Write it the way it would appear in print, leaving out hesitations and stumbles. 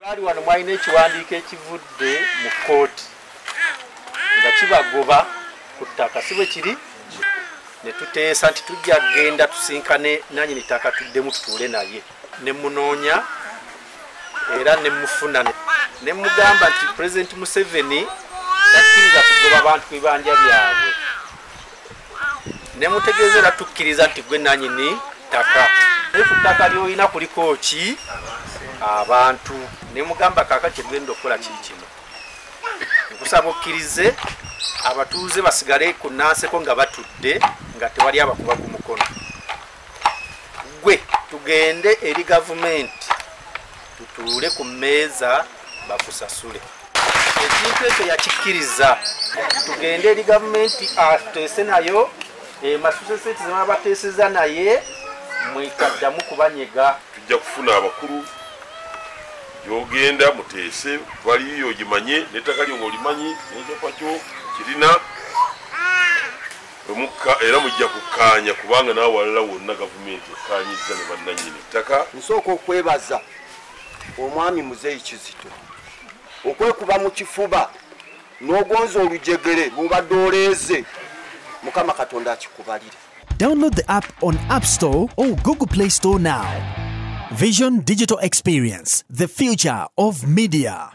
Bali wano mwalina ekiwandiiko ekivudde mu kkooti nga kibagoba ku ttaka si bwe kiri ne tuteesa nti tujja kgenda tusinkane nannyini ttaka tuddemu tutuule naye ne munoonya era ne mufuna ne mugamba nti President Museveni takkiriza kugoba abantu ku bibanja byabwe ne mutegeeza era tukkiriza nti gwe nannyini ttaka naye ku ttaka ly'olina kuliko ki abantu ne mugamba kaaka kyegenda okukola kiri kino nkusaba okkirize abatuuze basigale ku Nanseko nga batudde nga tewali abakuba ku mukono gwe tugende eri gavumenti tutuule ku mmeeza bakusasule ekintu ekyo yakikkiriza tugende eri gavumenti atuteese nayo Massachusetts zema bateeseza naye mwekaddamu kubanyega tujja kufuna abakulu yogenda muteese waliyo gimanye nettaka lyo ng'olimanyi n'ekyapa kyo kirina omukka era mujja kukkaanya kubanga naawe walala wonna gavumenti ekkaanyizza ne bannannyini ttaka. Nsooka okwebaza omwami Muzeeyi Kizito okwekuba mu kifuba n'ogonza olujegere lubadde oleeze Mukama Katonda akikubalire. Download the app on App Store or Google Play Store now. Vision Digital Experience, the future of media.